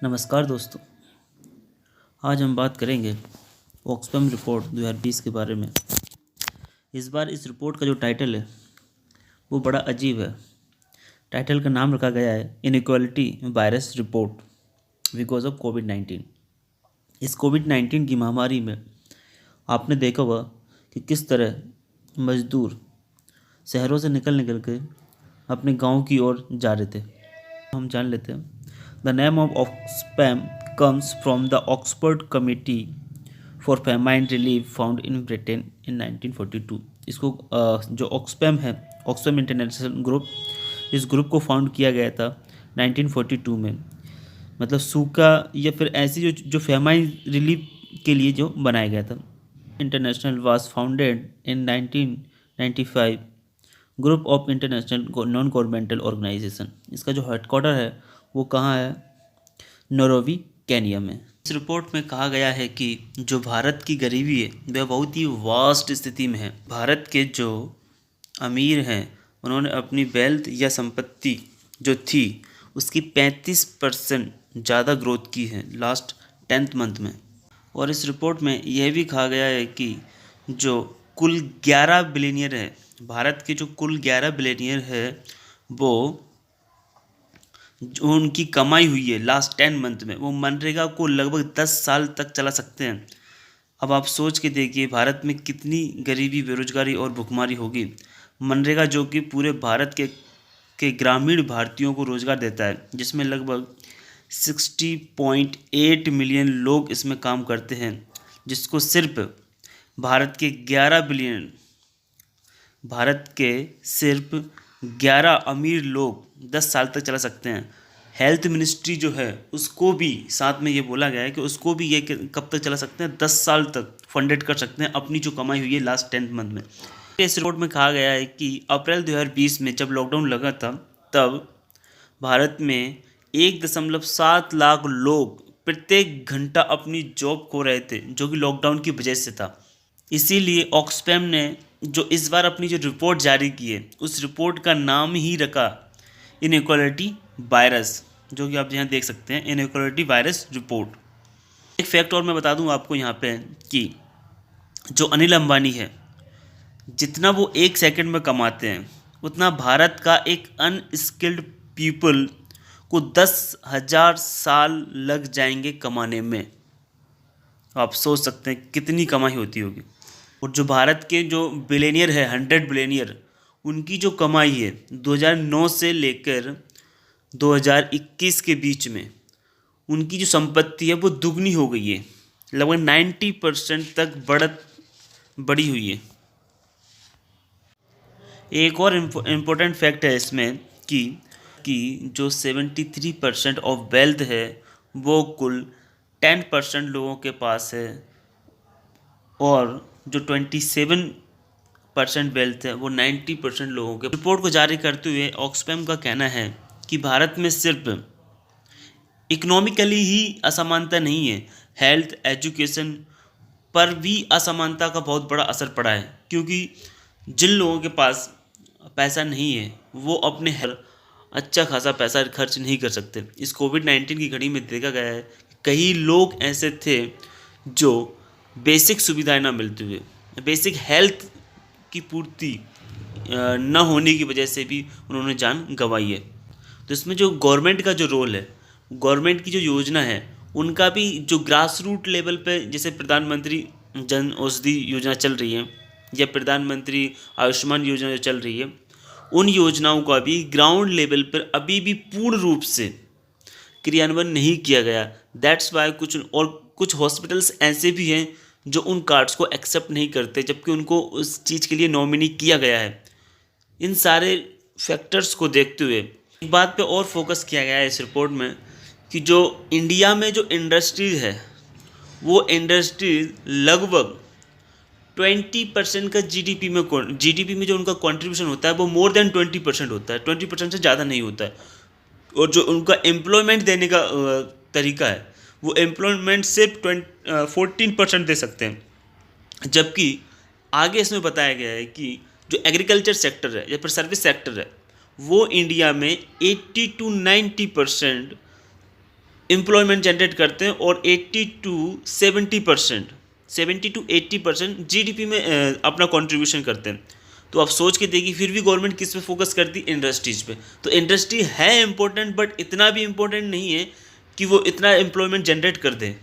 नमस्कार दोस्तों। आज हम बात करेंगे ऑक्सफैम रिपोर्ट 2020 के बारे में। इस बार इस रिपोर्ट का जो टाइटल है वो बड़ा अजीब है। टाइटल का नाम रखा गया है inequality virus report because of कोविड-19। इस कोविड-19 की महामारी में आपने देखा होगा कि किस तरह मजदूर शहरों से निकल के अपने गांव की ओर जा रहे थे। हम जान लेते हैं। The name of Oxfam comes from the Oxford Committee for Famine Relief found in Britain in 1942। इसको जो ऑक्सफैम है, ऑक्सफैम इंटरनेशनल ग्रुप, इस ग्रुप को फाउंड किया गया था 1942 में। मतलब सूखा या फिर ऐसी जो फेमाइन रिलीफ के लिए जो बनाया गया था। International was founded in 1995 group of international non governmental organisation. इसका जो हेडक्वार्टर है वो कहाँ है? नैरोबी, केन्या में। इस रिपोर्ट में कहा गया है कि जो भारत की गरीबी है वह बहुत ही वास्ट स्थिति में है। भारत के जो अमीर हैं उन्होंने अपनी वेल्थ या संपत्ति जो थी उसकी 35% ज़्यादा ग्रोथ की है लास्ट 10th मंथ में। और इस रिपोर्ट में यह भी कहा गया है कि जो कुल 11 बिलियनियर है, भारत के जो कुल 11 बिलियनियर है वो जो उनकी कमाई हुई है लास्ट 10 मंथ में वो मनरेगा को लगभग 10 साल तक चला सकते हैं। अब आप सोच के देखिए भारत में कितनी गरीबी, बेरोजगारी और भुखमरी होगी। मनरेगा जो कि पूरे भारत के ग्रामीण भारतीयों को रोजगार देता है, जिसमें लगभग 60.8 मिलियन लोग इसमें काम करते हैं, जिसको सिर्फ भारत के 11 अमीर लोग 10 साल तक चला सकते हैं। हेल्थ मिनिस्ट्री जो है उसको भी साथ में ये बोला गया है कि उसको भी ये कब तक चला सकते हैं, 10 साल तक फंडेड कर सकते हैं अपनी जो कमाई हुई है लास्ट 10 मंथ में। इस रिपोर्ट में कहा गया है कि अप्रैल 2020 में जब लॉकडाउन लगा था तब भारत में 1.7 लाख लोग प्रत्येक घंटा अपनी जॉब खो रहे थे, जो कि लॉकडाउन की वजह से था। इसीलिए ऑक्सफैम ने जो इस बार अपनी जो रिपोर्ट जारी की है उस रिपोर्ट का नाम ही रखा इनइक्वालिटी वायरस, जो कि आप यहाँ देख सकते हैं, इनइक्वालिटी वायरस रिपोर्ट। एक फैक्ट और मैं बता दूँ आपको यहाँ पे कि जो अनिल अंबानी है, जितना वो 1 सेकंड में कमाते हैं उतना भारत का एक अनस्किल्ड पीपल को 10,000 साल लग जाएंगे कमाने में। आप सोच सकते हैं कितनी कमाई होती होगी। और जो भारत के जो बिलियनियर है, 100 बिलियनियर, उनकी जो कमाई है 2009 से लेकर 2021 के बीच में उनकी जो संपत्ति है वो दुगनी हो गई है, लगभग 90% तक बढ़ी हुई है। एक और इम्पोर्टेंट फैक्ट है इसमें कि जो 73% ऑफ वेल्थ है वो कुल 10% लोगों के पास है, और जो 27% वेल्थ है वो 90% लोगों के। रिपोर्ट को जारी करते हुए ऑक्सफैम का कहना है कि भारत में सिर्फ इकोनॉमिकली ही असमानता नहीं है, हेल्थ, एजुकेशन पर भी असमानता का बहुत बड़ा असर पड़ा है, क्योंकि जिन लोगों के पास पैसा नहीं है वो अपने अच्छा खासा पैसा खर्च नहीं कर सकते। इस कोविड-19 की घड़ी में देखा गया है कई लोग ऐसे थे जो बेसिक सुविधाएं ना मिलते हुए, बेसिक हेल्थ की पूर्ति न होने की वजह से भी उन्होंने जान गंवाई है। तो इसमें जो गवर्नमेंट का जो रोल है, गवर्नमेंट की जो योजना है, उनका भी जो ग्रास रूट लेवल पे, जैसे प्रधानमंत्री जन औषधि योजना चल रही है या प्रधानमंत्री आयुष्मान योजना जो चल रही है, उन योजनाओं का भी ग्राउंड लेवल पर अभी भी पूर्ण रूप से क्रियान्वयन नहीं किया गया। दैट्स वाई कुछ हॉस्पिटल्स ऐसे भी हैं जो उन कार्ड्स को एक्सेप्ट नहीं करते, जबकि उनको उस चीज़ के लिए नॉमिनी किया गया है। इन सारे फैक्टर्स को देखते हुए एक बात पे और फोकस किया गया है इस रिपोर्ट में कि जो इंडिया में जो इंडस्ट्रीज है वो इंडस्ट्रीज लगभग 20% का जीडीपी में जो उनका कंट्रीब्यूशन होता है वो मोर देन 20% होता है, 20% से ज़्यादा नहीं होता है। और जो उनका एम्प्लॉयमेंट देने का तरीका है वो एम्प्लॉयमेंट सिर्फ 14% दे सकते हैं, जबकि आगे इसमें बताया गया है कि जो एग्रीकल्चर सेक्टर है या फिर सर्विस सेक्टर है वो इंडिया में 80 to 90% एम्प्लॉयमेंट जनरेट करते हैं और 70 टू 80% जीडीपी में अपना कंट्रीब्यूशन करते हैं। तो आप सोच के देखिए, फिर भी गवर्नमेंट किस पे फोकस करती है? इंडस्ट्रीज पे। तो इंडस्ट्री है इम्पोर्टेंट, बट इतना भी इम्पोर्टेंट नहीं है कि वो इतना एम्प्लॉयमेंट जनरेट कर दे।